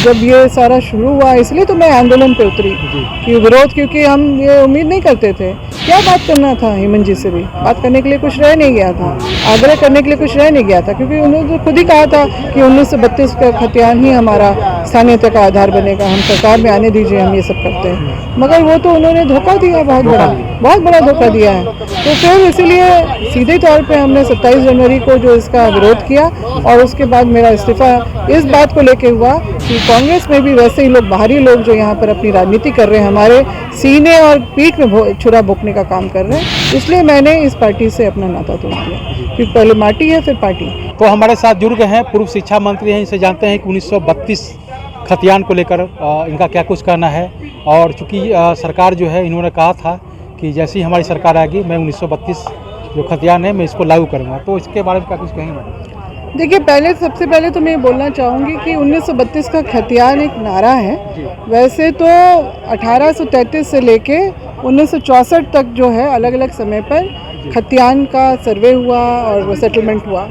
जब ये सारा शुरू हुआ इसलिए तो मैं आंदोलन पे उतरी कि विरोध, क्योंकि हम ये उम्मीद नहीं करते थे। क्या बात करना था हेमंत जी से भी, बात करने के लिए कुछ रह नहीं गया था, आग्रह करने के लिए कुछ रह नहीं गया था, क्योंकि उन्होंने तो खुद ही कहा था कि 1932 का खतियान ही हमारा स्थानीयता का आधार बनेगा, हम सरकार में आने दीजिए, हम ये सब करते हैं। मगर वो तो उन्होंने धोखा दिया, बहुत बड़ा धोखा दिया है। तो फिर इसीलिए सीधे तौर पे हमने 27 जनवरी को जो इसका विरोध किया और उसके बाद मेरा इस्तीफा इस बात को लेके हुआ कि कांग्रेस में भी वैसे ही लोग, बाहरी लोग जो यहाँ पर अपनी राजनीति कर रहे हैं, हमारे सीने और पीठ में छुरा भोंकने का काम कर रहे हैं, इसलिए मैंने इस पार्टी से अपना नाता तोड़ दिया, क्योंकि पहले माटी है फिर पार्टी। तो हमारे साथ जुड़ गए हैं पूर्व शिक्षा मंत्री हैं, इनसे जानते हैं कि 1932 खतियान को लेकर इनका क्या कुछ कहना है। और चूँकि सरकार जो है, इन्होंने कहा था कि जैसे ही हमारी सरकार आएगी मैं 1932 जो खतियान है मैं इसको लागू करूँगा, तो इसके बारे में क्या कुछ कहेंगे? देखिए, सबसे पहले तो मैं बोलना चाहूँगी कि 1932 का खतियान एक नारा है। वैसे तो 1833 से लेके 1964 तक जो है अलग अलग समय पर खतियान का सर्वे हुआ और सेटलमेंट हुआ,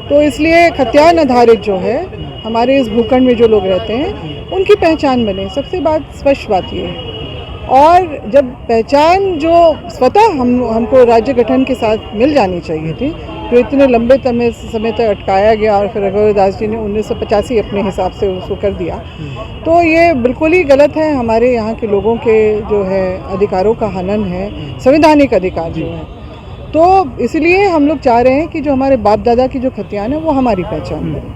तो इसलिए खतियान आधारित जो है हमारे इस भूखंड में जो लोग रहते हैं उनकी पहचान बने। सबसे स्पष्ट बात ये है। और जब पहचान जो स्वतः हमको राज्य गठन के साथ मिल जानी चाहिए थी, जो इतने लंबे समय तक अटकाया गया और फिर रघुवीरदास जी ने 1985 अपने हिसाब से उसको कर दिया, तो ये बिल्कुल ही गलत है। हमारे यहाँ के लोगों के जो है अधिकारों का हनन है, संवैधानिक अधिकार जो है। तो इसलिए हम लोग चाह रहे हैं कि जो हमारे बाप दादा की जो खतियान है वो हमारी पहचान बने,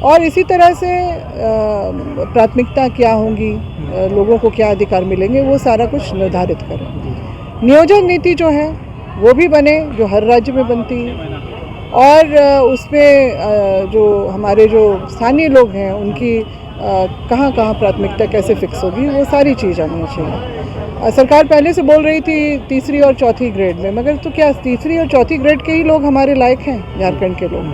और इसी तरह से प्राथमिकता क्या होंगी, लोगों को क्या अधिकार मिलेंगे, वो सारा कुछ निर्धारित करें। नियोजन नीति जो है वो भी बने जो हर राज्य में बनती है, और उसमें जो हमारे जो स्थानीय लोग हैं उनकी कहाँ प्राथमिकता कैसे फिक्स होगी, वो सारी चीज़ आनी चाहिए। सरकार पहले से बोल रही थी तीसरी और चौथी ग्रेड में, मगर तो क्या तीसरी और चौथी ग्रेड के ही लोग हमारे लायक हैं झारखंड के लोग?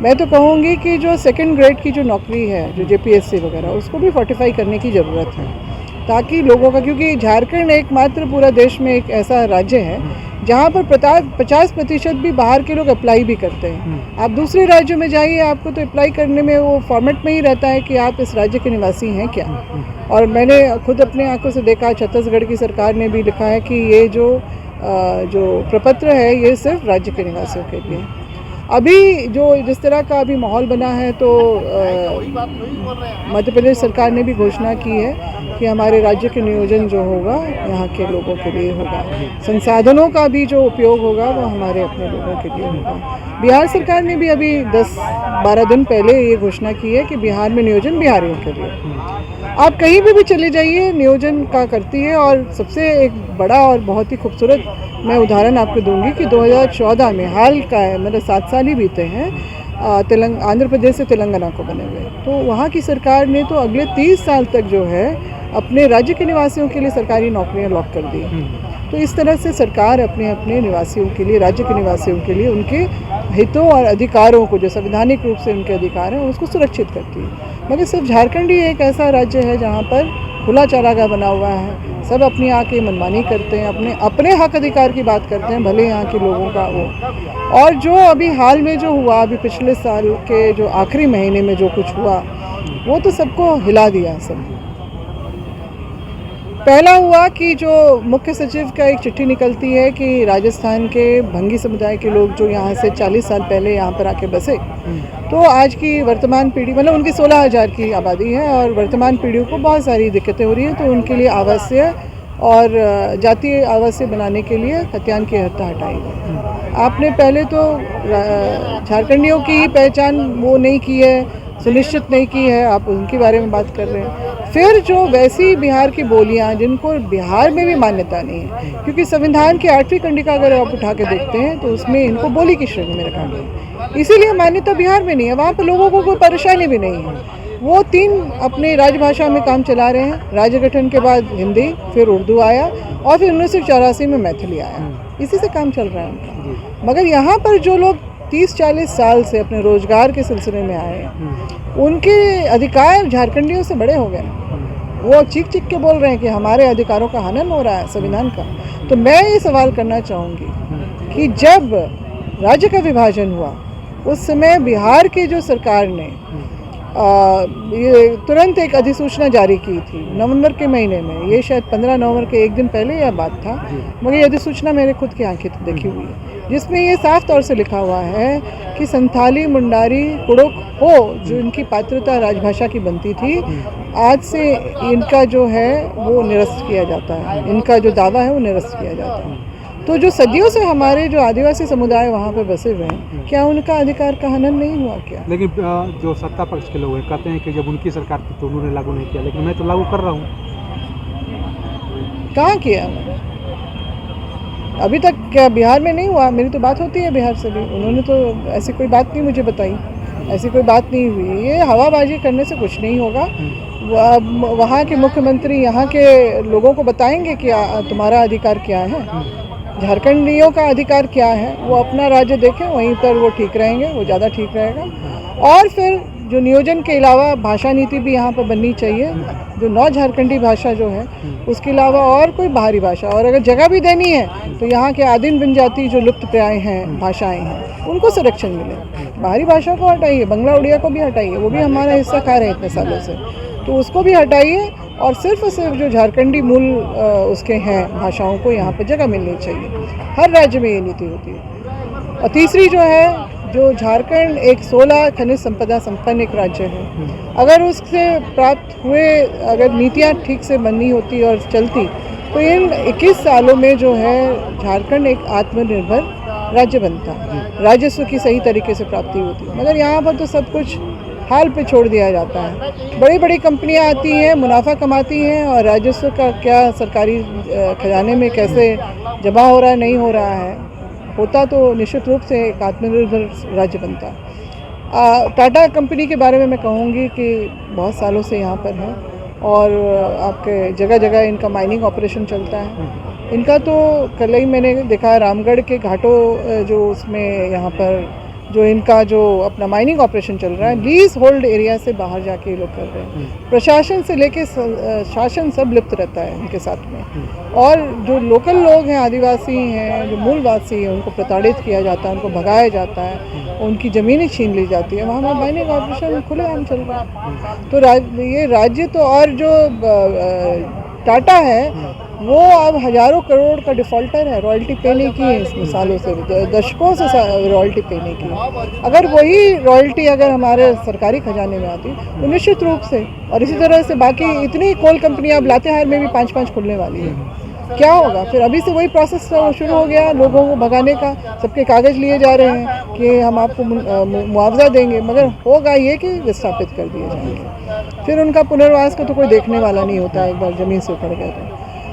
मैं तो कहूँगी कि जो सेकंड ग्रेड की जो नौकरी है, जो JPSC वगैरह, उसको भी फोर्टिफाई करने की ज़रूरत है, ताकि लोगों का, क्योंकि झारखंड एकमात्र पूरा देश में एक ऐसा राज्य है जहाँ पर 50% भी बाहर के लोग अप्लाई भी करते हैं। आप दूसरे राज्यों में जाइए, आपको तो अप्लाई करने में वो फॉर्मेट में ही रहता है कि आप इस राज्य के निवासी हैं क्या। और मैंने खुद अपने आंखों से देखा, छत्तीसगढ़ की सरकार ने भी लिखा है कि ये जो प्रपत्र है ये सिर्फ राज्य के निवासियों के लिए। अभी जो जिस तरह का अभी माहौल बना है, तो मध्य प्रदेश सरकार ने भी घोषणा की है कि हमारे राज्य के नियोजन जो होगा यहाँ के लोगों के लिए होगा, संसाधनों का भी जो उपयोग होगा वो हमारे अपने लोगों के लिए होगा। बिहार सरकार ने भी अभी 10-12 दिन पहले ये घोषणा की है कि बिहार में नियोजन बिहारियों के लिए। आप कहीं भी चले जाइए, नियोजन का करती है। और सबसे एक बड़ा और बहुत ही खूबसूरत मैं उदाहरण आपको दूंगी कि 2014 में, हाल का है, मतलब 7 साल ही बीते हैं, आंध्र प्रदेश से तेलंगाना को बने हुए, तो वहाँ की सरकार ने तो अगले 30 साल तक जो है अपने राज्य के निवासियों के लिए सरकारी नौकरियाँ लॉक कर दी। तो इस तरह से सरकार अपने अपने निवासियों के लिए, राज्य के निवासियों के लिए उनके हितों और अधिकारों को, जो संवैधानिक रूप से उनके अधिकार हैं, उसको सुरक्षित करती है। मगर सिर्फ झारखंड ही एक ऐसा राज्य है जहाँ पर खुला चारागाह बना हुआ है, सब अपनी आके मनमानी करते हैं, अपने हक अधिकार की बात करते हैं, भले यहाँ के लोगों का वो। और जो अभी हाल में जो हुआ, अभी पिछले साल के जो आखिरी महीने में जो कुछ हुआ, वो तो सबको हिला दिया। सब पहला हुआ कि जो मुख्य सचिव का एक चिट्ठी निकलती है कि राजस्थान के भंगी समुदाय के लोग जो यहाँ से 40 साल पहले यहाँ पर आके बसे, तो आज की वर्तमान पीढ़ी, मतलब उनकी 16,000 की आबादी है और वर्तमान पीढ़ियों को बहुत सारी दिक्कतें हो रही हैं, तो उनके लिए आवासीय और जातीय आवासीय बनाने के लिए खतियान की हत्या हटाई गई। आपने पहले तो झारखंडियों की ही पहचान वो नहीं की है, सुनिश्चित नहीं की है, आप उनके बारे में बात कर रहे हैं। फिर जो वैसी बिहार की बोलियां जिनको बिहार में भी मान्यता नहीं है, क्योंकि संविधान की 8वीं कंडिका अगर आप उठा के देखते हैं तो उसमें इनको बोली की श्रेणी में रखा गया, इसीलिए मान्यता बिहार में नहीं है। वहाँ पर लोगों को कोई परेशानी भी नहीं है, वो 3 अपने राजभाषा में काम चला रहे हैं। राज्य गठन के बाद हिंदी, फिर उर्दू आया और फिर 1984 में मैथिली आया, इसी से काम चल रहा है उनका। मगर यहाँ पर जो लोग 30-40 साल से अपने रोजगार के सिलसिले में आए हैं, उनके अधिकार झारखंडियों से बड़े हो गए। वो चीख के बोल रहे हैं कि हमारे अधिकारों का हनन हो रहा है संविधान का। तो मैं ये सवाल करना चाहूँगी कि जब राज्य का विभाजन हुआ, उस समय बिहार की जो सरकार ने ये तुरंत एक अधिसूचना जारी की थी नवंबर के महीने में। ये शायद 15 नवंबर के एक दिन पहले यह बात था, मगर ये अधिसूचना मेरे खुद की आंखें देखी हुई है, जिसमें ये साफ तौर से लिखा हुआ है कि संथाली, मुंडारी, कुड़ुक हो, जो इनकी पात्रता राजभाषा की बनती थी, आज से इनका जो है वो निरस्त किया जाता है, इनका जो दावा है वो निरस्त किया जाता है। तो जो सदियों से हमारे जो आदिवासी समुदाय वहाँ पे बसे हुए हैं, क्या उनका अधिकार का हनन नहीं हुआ क्या? लेकिन जो सत्ता पक्ष के लोग हैं कहते हैं कि जब उनकी सरकार थी तो उन्होंने लागू नहीं किया, लेकिन मैं तो लागू कर रहा हूँ। कहाँ किया? अभी तक क्या बिहार में नहीं हुआ? मेरी तो बात होती है बिहार से भी, उन्होंने तो ऐसी कोई बात नहीं मुझे बताई, ऐसी कोई बात नहीं हुई। ये हवाबाजी करने से कुछ नहीं होगा। वहाँ के मुख्यमंत्री यहाँ के लोगों को बताएंगे कि तुम्हारा अधिकार क्या है, झारखंडियों का अधिकार क्या है, वो अपना राज्य देखें, वहीं पर वो ठीक रहेंगे, वो ज़्यादा ठीक रहेगा। और फिर जो नियोजन के अलावा भाषा नीति भी यहाँ पर बननी चाहिए, जो 9 झारखंडी भाषा जो है उसके अलावा और कोई बाहरी भाषा, और अगर जगह भी देनी है तो यहाँ के आदिम जनजाति जो लुप्त प्राय हैं भाषाएं हैं उनको संरक्षण मिले। बाहरी भाषा को हटाइए, बंगला उड़िया को भी हटाइए, वो भी हमारा हिस्सा खा रहे हैं इतने सालों से, तो उसको भी हटाइए और सिर्फ जो झारखंडी मूल उसके हैं भाषाओं को यहाँ पर जगह मिलनी चाहिए। हर राज्य में ये नीति होती है। और तीसरी जो है, जो झारखंड एक 16 खनिज संपदा संपन्न एक राज्य है, अगर उससे प्राप्त हुए अगर नीतियाँ ठीक से बननी होती और चलती तो इन 21 सालों में जो है झारखंड एक आत्मनिर्भर राज्य बनता, राजस्व की सही तरीके से प्राप्ति होती। मगर यहाँ पर तो सब कुछ हाल पे छोड़ दिया जाता है। बड़ी बड़ी कंपनियां आती हैं, मुनाफा कमाती हैं, और राजस्व का क्या सरकारी खजाने में कैसे जमा हो रहा है, नहीं हो रहा है, होता तो निश्चित रूप से एक आत्मनिर्भर राज्य बनता। टाटा कंपनी के बारे में मैं कहूँगी कि बहुत सालों से यहाँ पर है और आपके जगह जगह इनका माइनिंग ऑपरेशन चलता है। इनका तो कल ही मैंने देखा रामगढ़ के घाटों जो उसमें यहाँ पर जो इनका जो अपना माइनिंग ऑपरेशन चल रहा है, लीज होल्ड एरिया से बाहर जाके ये लोग कर रहे हैं। प्रशासन से लेके शासन सब लिप्त रहता है इनके साथ में, और जो लोकल लोग हैं, आदिवासी हैं, जो मूलवासी हैं, उनको प्रताड़ित किया जाता है, उनको भगाया जाता है, उनकी ज़मीनें छीन ली जाती है। वहाँ पर माइनिंग ऑपरेशन खुलेआम चल रहा है। तो ये राज्य तो, और जो टाटा है वो अब हज़ारों करोड़ का डिफ़ॉल्टर है, रॉयल्टी पे नहीं की है इसमें सालों से, दशकों से रॉयल्टी पे नहीं की। अगर वही रॉयल्टी अगर हमारे सरकारी खजाने में आती तो निश्चित रूप से, और इसी तरह से बाकी इतनी कोल कंपनियां अब लातेहार में भी 5-5 खुलने वाली है, क्या होगा फिर? अभी से वही प्रोसेस शुरू हो गया लोगों को भगाने का, सबके कागज़ लिए जा रहे हैं कि हम आपको मुआवजा देंगे, मगर होगा ये कि विस्थापित कर दिए जाएंगे। फिर उनका पुनर्वास को तो कोई देखने वाला नहीं होता, एक बार ज़मीन से उखड़ गए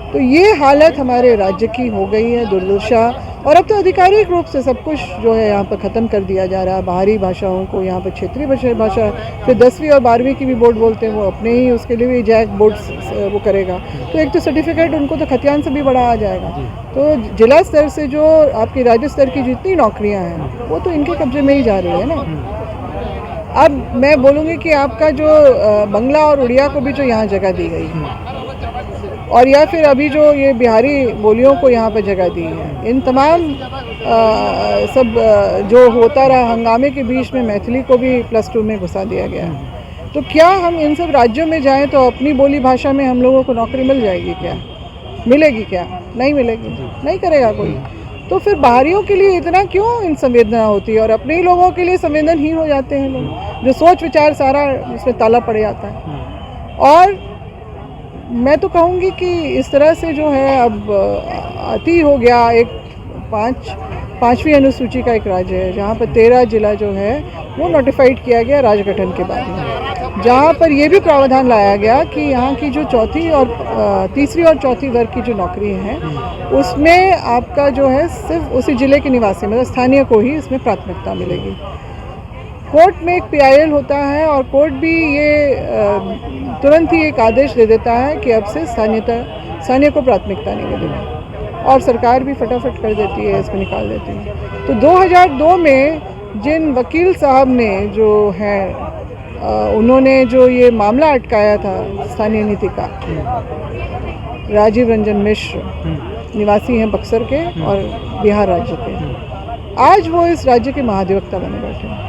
तो ये हालत हमारे राज्य की हो गई है, दुर्दशा। और अब तो आधिकारिक रूप से सब कुछ जो है यहाँ पर ख़त्म कर दिया जा रहा है। बाहरी भाषाओं को यहाँ पर क्षेत्रीय भाषा, फिर 10वीं और 12वीं की भी बोर्ड बोलते हैं, वो अपने ही उसके लिए भी जैक बोर्ड वो करेगा, तो एक तो सर्टिफिकेट उनको तो खतियान से भी बड़ा आ जाएगा। तो जिला स्तर से जो आपकी राज्य स्तर की जितनी नौकरियाँ हैं वो तो इनके कब्जे में ही जा रही है ना। अब मैं बोलूँगी कि आपका जो बंगला और उड़िया को भी जो यहाँ जगह दी गई है, और या फिर अभी जो ये बिहारी बोलियों को यहाँ पर जगह दी है, इन तमाम सब जो होता रहा हंगामे के बीच में मैथिली को भी +2 में घुसा दिया गया। तो क्या हम इन सब राज्यों में जाएं तो अपनी बोली भाषा में हम लोगों को नौकरी मिल जाएगी क्या? मिलेगी क्या? नहीं मिलेगी, नहीं करेगा कोई। तो फिर बाहरियों के लिए इतना क्यों इन संवेदना होती है, और अपने ही लोगों के लिए संवेदनहीन हो जाते हैं लोग, जो सोच विचार सारा उसमें ताला पड़ जाता है। और मैं तो कहूँगी कि इस तरह से जो है अब अति हो गया। एक 5वीं अनुसूची का एक राज्य है जहाँ पर 13 जिला जो है वो नोटिफाइड किया गया राजगठन के बाद में, जहाँ पर ये भी प्रावधान लाया गया कि यहाँ की जो तीसरी और चौथी वर्ग की जो नौकरी हैं उसमें आपका जो है सिर्फ उसी ज़िले के निवासी, मतलब स्थानीय को ही इसमें प्राथमिकता मिलेगी। कोर्ट में एक PIL होता है और कोर्ट भी ये तुरंत ही एक आदेश दे देता है कि अब से स्थानीय को प्राथमिकता नहीं मिलेगी, और सरकार भी फटाफट कर देती है, इसको निकाल देती है। तो 2002 में जिन वकील साहब ने जो है उन्होंने जो ये मामला अटकाया था स्थानीय नीति का, राजीव रंजन मिश्र निवासी हैं बक्सर के और बिहार राज्य के, आज वो इस राज्य के महाधिवक्ता बने बैठे हैं।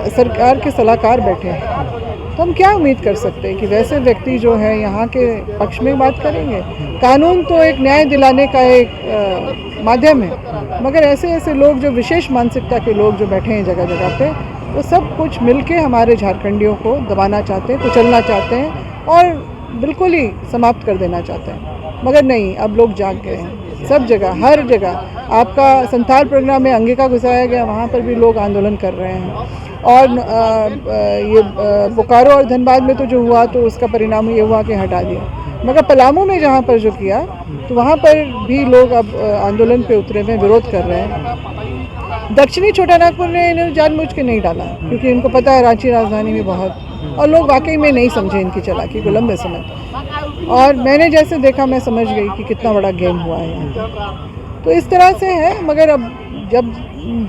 सरकार के सलाहकार बैठे हैं, तो हम क्या उम्मीद कर सकते हैं कि वैसे व्यक्ति जो है यहाँ के पक्ष में बात करेंगे। कानून तो एक न्याय दिलाने का एक माध्यम है, मगर ऐसे ऐसे लोग जो विशेष मानसिकता के लोग जो बैठे हैं जगह जगह पे, वो सब कुछ मिलके हमारे झारखंडियों को दबाना चाहते हैं, कुचलना चाहते हैं और बिल्कुल ही समाप्त कर देना चाहते हैं। मगर नहीं, अब लोग जाग गए हैं। सब जगह, हर जगह आपका संथाल प्रोग्राम में अंगिका घुसाया गया, वहाँ पर भी लोग आंदोलन कर रहे हैं। और ये बोकारो और धनबाद में तो जो हुआ तो उसका परिणाम ये हुआ कि हटा दिया, मगर पलामू में जहाँ पर जो किया तो वहाँ पर भी लोग अब आंदोलन पे उतरे हुए, विरोध कर रहे हैं। दक्षिणी छोटा नागपुर ने इन्हें जानबूझ के नहीं डाला, क्योंकि इनको पता है रांची राजधानी में बहुत, और लोग वाकई में नहीं समझे इनकी चालाकी को लंबे समय तक। और मैंने जैसे देखा मैं समझ गई कि कितना बड़ा गेम हुआ है यहाँ। तो इस तरह से है, मगर अब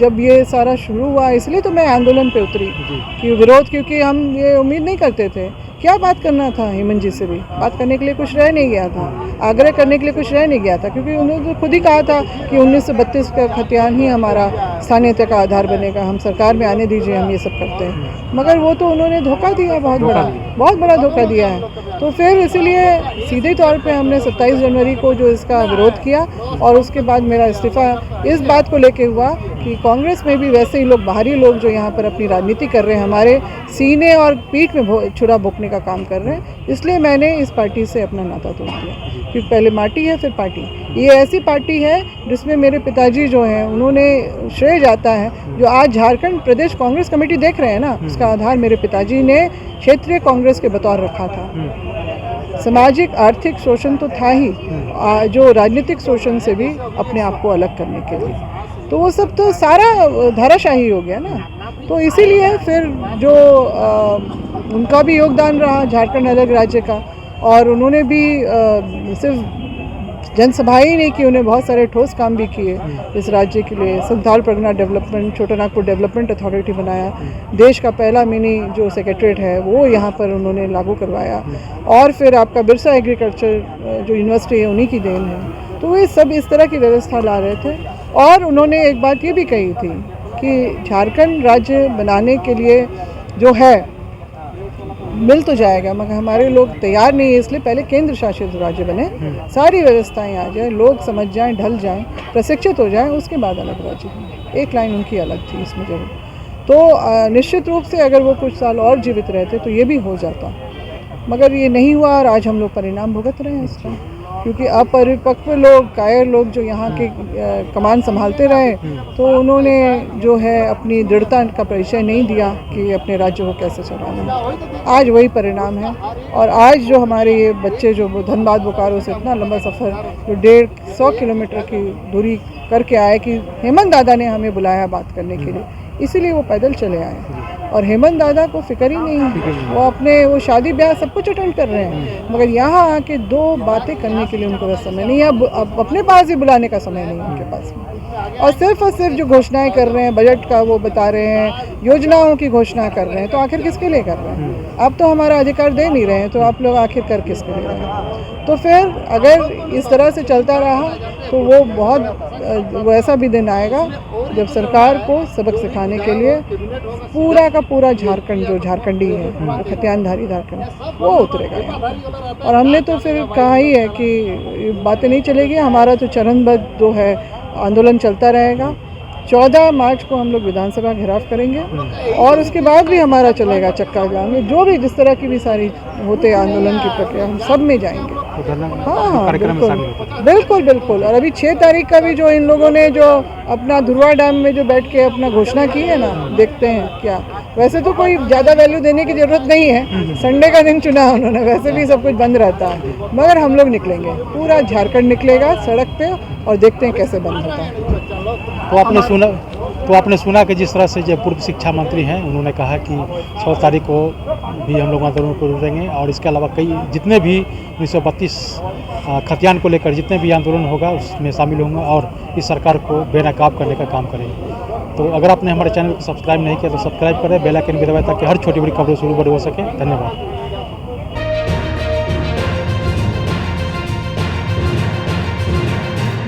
जब ये सारा शुरू हुआ इसलिए तो मैं आंदोलन पे उतरी कि विरोध, क्योंकि हम ये उम्मीद नहीं करते थे। क्या बात करना था हेमंत जी से भी, बात करने के लिए कुछ रह नहीं गया था, आग्रह करने के लिए कुछ रह नहीं गया था, क्योंकि उन्होंने तो खुद ही कहा था कि 1932 का खतियान ही हमारा स्थानीयता का आधार बनेगा, हम सरकार में आने दीजिए, हम ये सब करते हैं। मगर वो तो उन्होंने धोखा दिया, बहुत बड़ा धोखा दिया है। तो फिर इसीलिए सीधे तौर पे हमने 27 जनवरी को जो इसका विरोध किया, और उसके बाद मेरा इस्तीफा इस बात को लेके हुआ कि कांग्रेस में भी वैसे ही लोग, बाहरी लोग जो यहाँ पर अपनी राजनीति कर रहे हैं, हमारे सीने और पीठ में छुरा भोंकने का काम कर रहे हैं, इसलिए मैंने इस पार्टी से अपना नाता तोड़ दिया। क्योंकि पहले माटी है फिर पार्टी। ये ऐसी पार्टी है जिसमें मेरे पिताजी जो हैं उन्होंने श्रेय जाता है। जो आज झारखंड प्रदेश कांग्रेस कमेटी देख रहे हैं ना, उसका आधार मेरे पिताजी ने क्षेत्रीय कांग्रेस के बतौर रखा था। सामाजिक आर्थिक शोषण तो था ही, जो राजनीतिक शोषण से भी अपने आप को अलग करने के लिए, तो वो सब तो सारा धाराशाही हो गया ना। तो इसीलिए फिर जो उनका भी योगदान रहा झारखंड अलग राज्य का, और उन्होंने भी सिर्फ जनसभाएं ही नहीं की, उन्हें बहुत सारे ठोस काम भी किए इस राज्य के लिए। संथाल परगना डेवलपमेंट, छोटा नागपुर डेवलपमेंट अथॉरिटी बनाया, देश का पहला मिनी जो सेक्रेटरीट है वो यहाँ पर उन्होंने लागू करवाया, और फिर आपका बिरसा एग्रीकल्चर जो यूनिवर्सिटी है उन्हीं की देन है। तो वे सब इस तरह की व्यवस्था ला रहे थे। और उन्होंने एक बात ये भी कही थी कि झारखंड राज्य बनाने के लिए जो है मिल तो जाएगा, मगर हमारे लोग तैयार नहीं है, इसलिए पहले केंद्र शासित राज्य बने, सारी व्यवस्थाएं आ जाए, लोग समझ जाएं, ढल जाएं, प्रशिक्षित हो जाएं, उसके बाद अलग राज्य बने। एक लाइन उनकी अलग थी इसमें जरूर। तो निश्चित रूप से अगर वो कुछ साल और जीवित रहते तो ये भी हो जाता, मगर ये नहीं हुआ, और आज हम लोग परिणाम भुगत रहे हैं इसका। क्योंकि अपरिपक्व लोग, कायर लोग जो यहाँ के कमान संभालते रहे, तो उन्होंने जो है अपनी दृढ़ता का परिचय नहीं दिया कि अपने राज्य को कैसे चलाना है। आज वही परिणाम है। और आज जो हमारे ये बच्चे जो धनबाद बोकारो से इतना लंबा सफ़र जो 150 किलोमीटर की दूरी करके आए, कि हेमंत दादा ने हमें बुलाया बात करने के लिए, इसीलिए वो पैदल चले आए। और हेमंत दादा को फिक्र ही नहीं है, वो अपने वो शादी ब्याह सब कुछ अटेंड कर रहे हैं, मगर यहाँ आके दो बातें करने के लिए उनको बस समय नहीं है। अब अपने पास ही बुलाने का समय नहीं है उनके पास में। और सिर्फ जो घोषणाएं कर रहे हैं, बजट का वो बता रहे हैं, योजनाओं की घोषणा कर रहे हैं, तो आखिर किसके लिए कर रहे हैं? आप तो हमारा अधिकार दे नहीं रहे हैं, तो आप लोग आखिर कर किसके लिए रहे हैं? तो फिर अगर इस तरह से चलता रहा तो वो ऐसा भी दिन आएगा जब सरकार को सबक सिखाने के लिए पूरा का पूरा झारखंड जो झारखंडी है, खतियानधारी झारखंड, वो उतरेगा यहाँ। और हमने तो फिर कहा ही है कि बातें नहीं चलेगी, हमारा तो चरणबद्ध जो है आंदोलन चलता रहेगा। 14 मार्च को हम लोग विधानसभा घेराव करेंगे, और उसके बाद भी हमारा चलेगा चक्का जाम में, जो भी जिस तरह की भी सारी होते आंदोलन की प्रक्रिया, हम सब में जाएंगे। हाँ बिल्कुल। और अभी 6 तारीख का भी जो इन लोगों ने जो अपना धुरवा डैम में जो बैठ के अपना घोषणा की है ना, देखते हैं क्या। वैसे तो कोई ज़्यादा वैल्यू देने की ज़रूरत नहीं है, संडे का दिन चुना उन्होंने, वैसे भी सब कुछ बंद रहता है, मगर हम लोग निकलेंगे, पूरा झारखंड निकलेगा सड़क पे, और देखते हैं कैसे बंद होता है। तो आपने सुना कि जिस तरह से जो पूर्व शिक्षा मंत्री हैं उन्होंने कहा कि 6 तारीख को भी हम लोग आंदोलन को जुड़ेंगे, और इसके अलावा कई जितने भी 1932 खतियान को लेकर जितने भी आंदोलन होगा उसमें शामिल होंगे, और इस सरकार को बेनकाब करने का काम करेंगे। तो अगर आपने हमारे चैनल को सब्सक्राइब नहीं किया तो सब्सक्राइब करें, बेल आइकन भी दबाएं ताकि हर छोटी बड़ी खबरों से रूबरू हो सके। धन्यवाद।